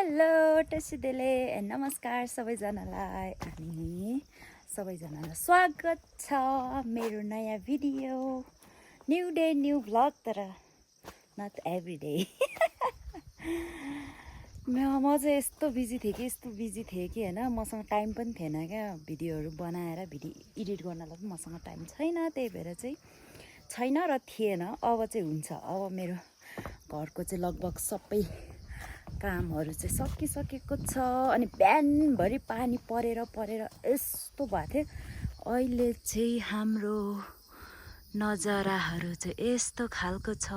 Hello टसिदेले नमस्कार सबैजनालाई अनि सबैजनालाई स्वागत छ मेरो नयाँ video new day new vlog तर नट एभ्री डे म चाहिँ यस्तो बिजी थिएँ कि हैन मसँग टाइम पनि थिएन क्या भिडियोहरू बनाएर भिडियो एडिट गर्नलाई पनि मसँग टाइम छैन त्यही भएर चाहिँ छैन र थिएन अब चाहिँ हुन्छ अब मेरो घरको चाहिँ लगभग सबै कामहरू चाहिँ सकिसकेको छ अनि बिहानभरि पानी परेर यस्तो भएको थियो अहिले चाहिँ हाम्रो नजाराहरू चाहिँ यस्तो खालको छ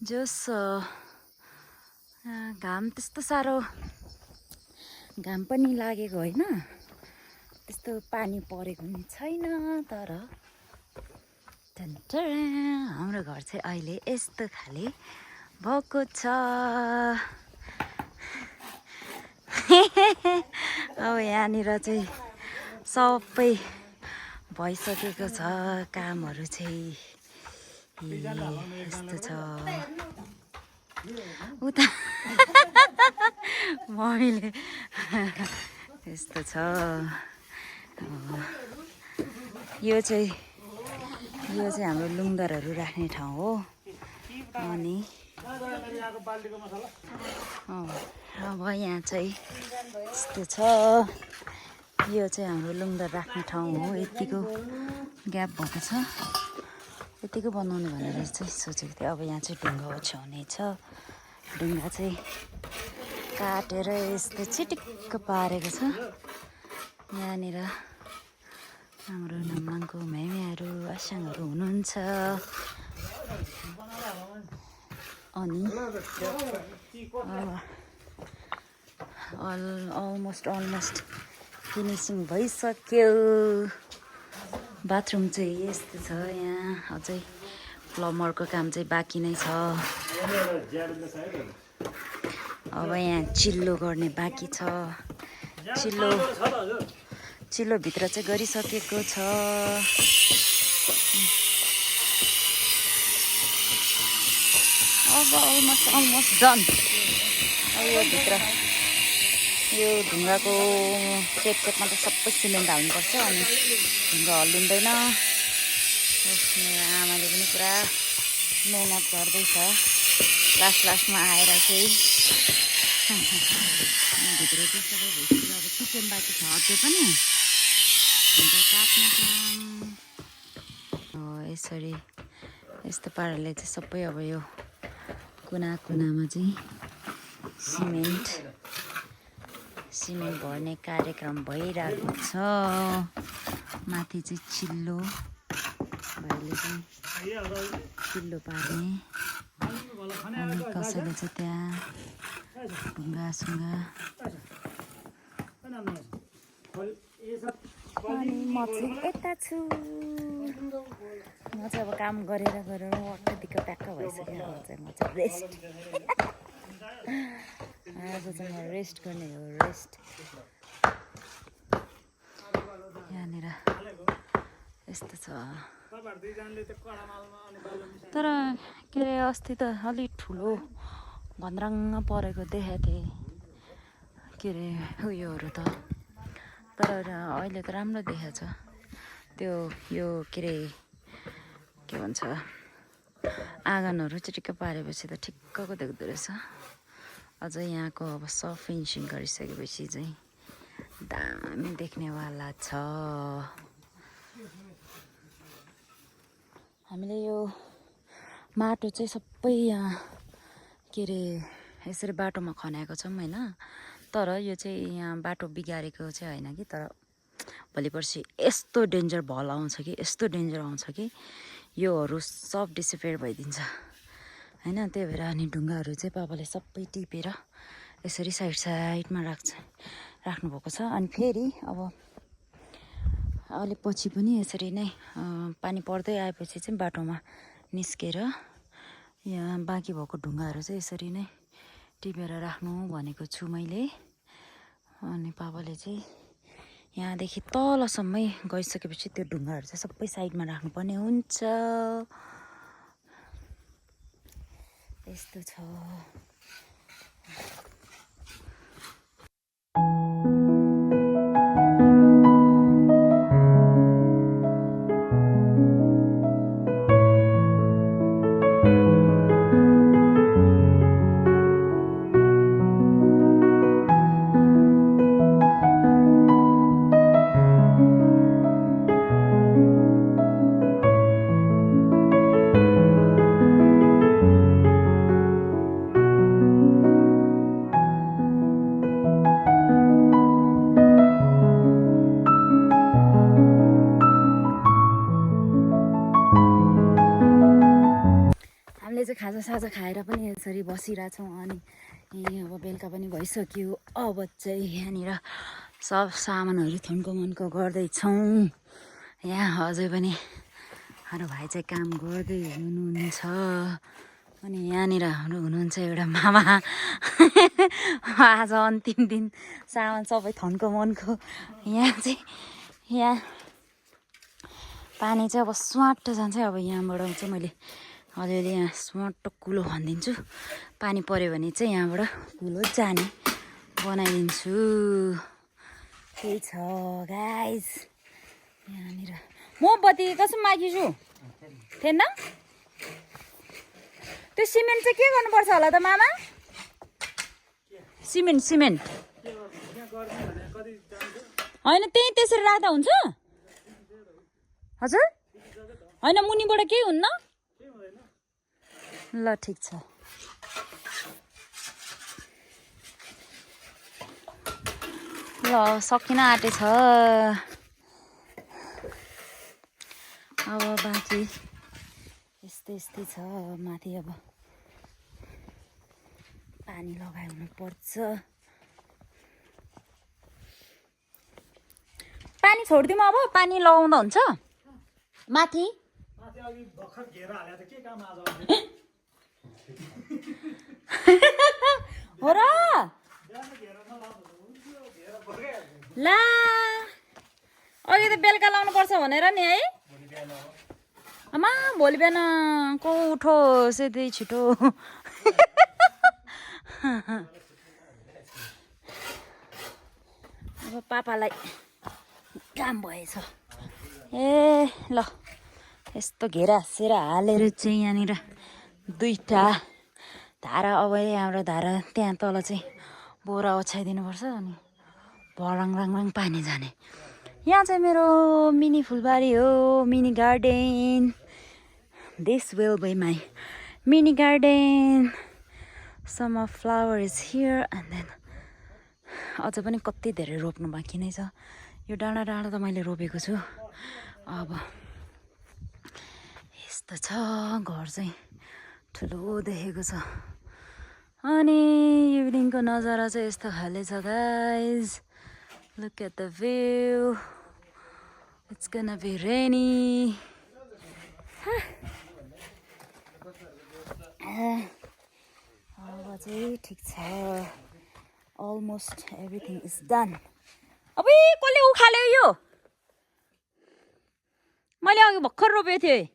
जस घाम त्यस्तो साह्रो घाम पनि लागेको होइन त्यस्तो पानी परेको पनि छैन तर हाम्रो घर चाहिँ अहिले यस्तो खाले भएको छ अब यहाँनिर चाहिँ सबै भइसकेको छ कामहरू चाहिँ यस्तो छ उता मम्मीले यस्तो छ यो चाहिँ हाम्रो लुङ्गरहरू राख्ने ठाउँ हो अनि अब यहाँ चाहिँ यस्तो छ यो चाहिँ हाम्रो लुङ्गर राख्ने ठाउँ हो यतिको ग्याप भएको छ यतिको बनाउने भनेर चाहिँ सोचेको थिएँ अब यहाँ चाहिँ ढुङ्गा ओछ्याउने छ ढुङ्गा चाहिँ काटेर यस्तो चिटिक्क पारेको छ यहाँनिर हाम्रो नम्माङको म्यामीहरू आसाङहरू हुनुहुन्छ अनि अलमोस्ट फिनिसिङ भइसक्यो बाथरुम चाहिँ यस्तो छ यहाँ अझै प्लम्बरको काम चाहिँ बाँकी नै छ अब यहाँ चिल्लो गर्ने बाँकी छ चिल्लोभित्र चाहिँ गरिसकेको छ अब अलमोस्ट डन यो भित्र यो ढुङ्गाको चेपमा त सबै सिमेन्ट हाल्नुपर्छ अनि ढुङ्गा हल्लिँदैन मेरो आमाले पनि पुरा मेहनत गर्दैछ लास्टमा आएर चाहिँ भित्र चाहिँ सबै भइसक्यो अब किचन बाँकी छ अझै पनि काट्ने काम यसरी यस्तो पाराले चाहिँ सबै अब यो कुनामा चाहिँ सिमेन्ट भर्ने कार्यक्रम भइरहेको छ माथि चाहिँ चिल्लो भाइले चाहिँ चिल्लो पार्ने अनि कसैले चाहिँ त्यहाँ ढुङ्गासुङ्गा अनि म चाहिँ यता छु म चाहिँ अब काम गरेर अटोदिक्क प्याक्क भइसक्यो अब चाहिँ म चाहिँ रेस्ट आज चाहिँ म रेस्ट गर्ने हो रेस्ट यहाँनिर यस्तो छ तर के अरे अस्ति त अलिक ठुलो भन्द्राङ्ग परेको देखाएको थिएँ के अरे उयोहरू त तर अहिले त राम्रो देखाएको छ त्यो यो के अरे के भन्छ आँगनहरू चिटिक्क पारेपछि त ठिक्कको देख्दो रहेछ अझ यहाँको अब सफ्ट फिनिसिङ गरिसकेपछि चाहिँ दामी देख्नेवाला छ हामीले यो माटो चाहिँ सबै यहाँ के अरे यसरी बाटोमा खन्याएको छौँ होइन तर यो चाहिँ यहाँ बाटो बिगारेको चाहिँ होइन कि तर भोलि पर्सि यस्तो डेन्जर भल आउँछ कि यस्तो डेन्जर आउँछ कि योहरू सब डिसिपेयर भइदिन्छ होइन त्यही भएर अनि ढुङ्गाहरू चाहिँ पापाले सबै टिपेर यसरी साइडमा राख्नुभएको छ अनि फेरि अब अलिक पछि पनि यसरी नै पानी पर्दै आएपछि चाहिँ बाटोमा निस्केर यहाँ बाँकी भएको ढुङ्गाहरू चाहिँ यसरी नै टिपेर राख्नु भनेको छु मैले अनि पापाले चाहिँ यहाँदेखि तलसम्मै गइसकेपछि त्यो ढुङ्गाहरू चाहिँ सबै साइडमा राख्नुपर्ने हुन्छ यस्तो छ खाजासाजा खाएर पनि यसरी बसिरहेछौँ अनि अब बेलुका पनि भइसक्यो अब चाहिँ यहाँनिर सब सामानहरू थन्को मन्को गर्दैछौँ यहाँ अझै पनि हाम्रो भाइ चाहिँ काम गर्दै हुनुहुन्छ अनि यहाँनिर हाम्रो हुनुहुन्छ एउटा मामा आज अन्तिम दिन सामान सबै थन्को मन्को यहाँ चाहिँ यहाँ पानी चाहिँ अब स्वाट जान्छ अब यहाँबाट चाहिँ मैले अलिअलि यहाँ स्वाट कुलो खनिदिन्छु पानी पऱ्यो भने चाहिँ यहाँबाट कुलो जाने बनाइदिन्छु त्यही छ गाइज यहाँनिर मोमबत्ती कसम मागिछु थिएन त्यो सिमेन्ट चाहिँ के गर्नुपर्छ होला त मामा सिमेन्ट होइन त्यही त्यसरी राख्दा हुन्छ हजुर होइन मुनिबाट केही हुन्न ल ठिक छ ल सकिन आँटेछ अब बाँकी यस्तै छ माथि अब पानी लगाउनु पर्छ पानी छोडिदिउँ अब पानी लगाउँदा हुन्छ माथि हो र ला अघि त बेलुका लाउनु पर्छ भनेर नि है आमा भोलि बिहान को उठो सेधै छिटो अब पापालाई काम भएछ ए ल यस्तो घेरा सेरा हालेर चाहिँ यहाँनिर दुईटा धारा अब यहाँबाट धारा त्यहाँ तल चाहिँ बोरा ओछ्याइदिनुपर्छ अनि भराङ पानी जाने यहाँ चाहिँ मेरो मिनी फुलबारी हो mini garden this will be my mini garden some of flower is here and then अझ पनि कति धेरै रोप्नु बाँकी नै छ यो डाँडा त मैले रोपेको छु अब यस्तो छ घर चाहिँ ठुलो देखेको छ अनि इभिनिङको नजारा चाहिँ यस्तो खाले छ guys Look at the view. It's gonna be rainy. अब चाहिँ ठिक छ almost everything is done. अबे कसले उखाल्यो यो मैले अघि भर्खर रोपेको थिएँ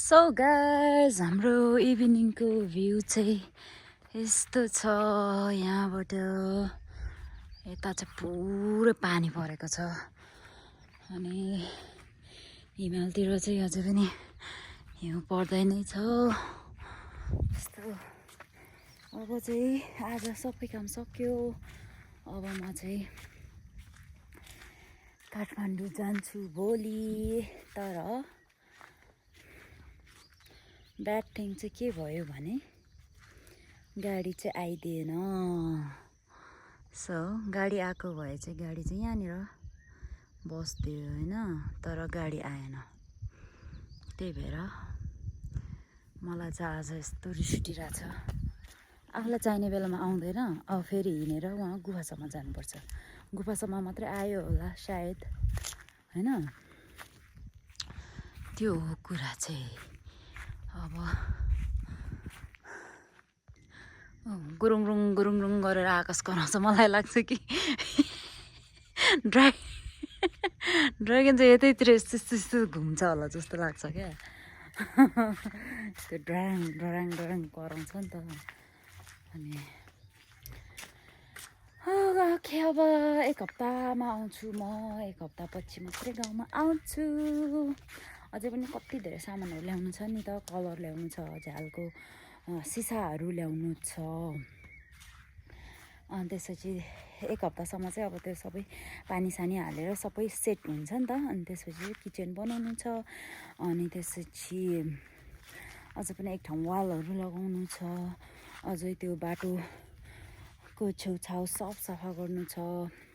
सो गाइज हाम्रो इभिनिङको भ्यू चाहिँ यस्तो छ यहाँबाट यता चाहिँ पुरै पानी परेको छ अनि हिमालतिर चाहिँ अझै पनि हिउँ पर्दै नै छ यस्तो अब चाहिँ आज सबै काम सक्यो अब म चाहिँ काठमाडौँ जान्छु भोलि तर ब्याड थिङ चाहिँ के भयो भने गाडी चाहिँ आइदिएन सो गाडी आएको भए चाहिँ गाडी चाहिँ यहाँनिर बस्दियो होइन तर गाडी आएन त्यही भएर मलाई चाहिँ आज यस्तो रिस उठिरहेछ आफूलाई चाहिने बेलामा आउँदैन अब फेरि हिँडेर उहाँ गुफासम्म जानुपर्छ गुफासम्म मात्रै आयो होला सायद होइन त्यो हो कुरा चाहिँ अब गुरुङ गरेर आकाश कराउँछ मलाई लाग्छ कि ड्रागन चाहिँ यतैतिर यस्तो घुम्छ होला जस्तो लाग्छ क्या त्यो ड्राङ कराउँछ नि त अनि ओके अब एक हप्तामा आउँछु म एक हप्तापछि मात्रै गाउँमा आउँछु अझै पनि कति धेरै सामानहरू ल्याउनु छ नि त कलर ल्याउनु छ झ्यालको सिसाहरू ल्याउनु छ अनि त्यसपछि एक हप्तासम्म चाहिँ अब त्यो सबै पानी सानी हालेर सबै सेट हुन्छ नि त अनि त्यसपछि किचन बनाउनु छ अनि त्यसपछि अझ पनि एक ठाउँ वालहरू लगाउनु छ अझै त्यो बाटोको छेउछाउ सब सफा गर्नु छ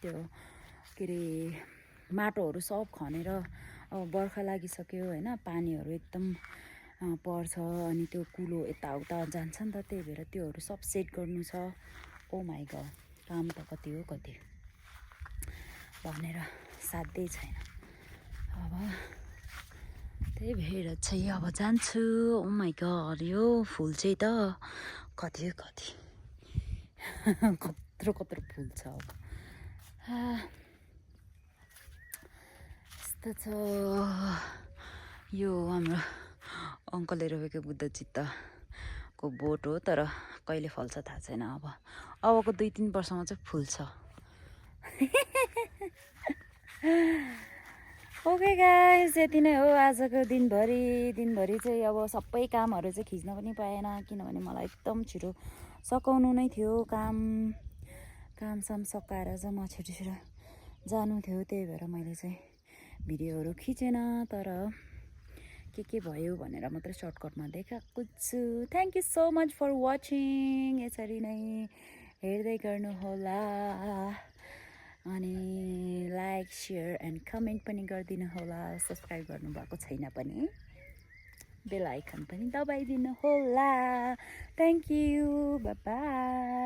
त्यो के अरे माटोहरू सब खनेर अब बर्खा लागिसक्यो होइन पानीहरू एकदम पर्छ अनि त्यो कुलो यताउता जान्छ नि त त्यही भएर त्योहरू सब सेट गर्नु छ ओ माई गड काम त कति हो कति भनेर साध्यै छैन अब त्यही भएर चाहिँ अब जान्छु ओ माई गड यो फुल चाहिँ त कति हो कति कत्रो कत्रो फुल छ अब यस्तो छ यो हाम्रो अङ्कलले रोपेको बुद्ध चित्तको बोट हो तर कहिले फल्छ थाहा छैन अबको 2-3 वर्षमा चाहिँ फुल्छ ओके गाइस यति नै हो आजको दिनभरि चाहिँ अब सबै कामहरू चाहिँ खिच्न पनि पाएन किनभने मलाई एकदम छिटो सकाउनु नै थियो कामसाम सकाएर चाहिँ म छिटो जानु थियो त्यही भएर मैले चाहिँ भिडियोहरू खिचेन तर के भयो भनेर मात्रै सर्टकटमा देखाएको छु thank you so much for watching यसरी नै हेर्दै गर्नुहोला अनि लाइक सेयर एन्ड कमेन्ट पनि गरिदिनु होला सब्सक्राइब गर्नुभएको छैन पनि बेल आइकन पनि दबाइदिनु होला थ्याङ्क यू बाई बाई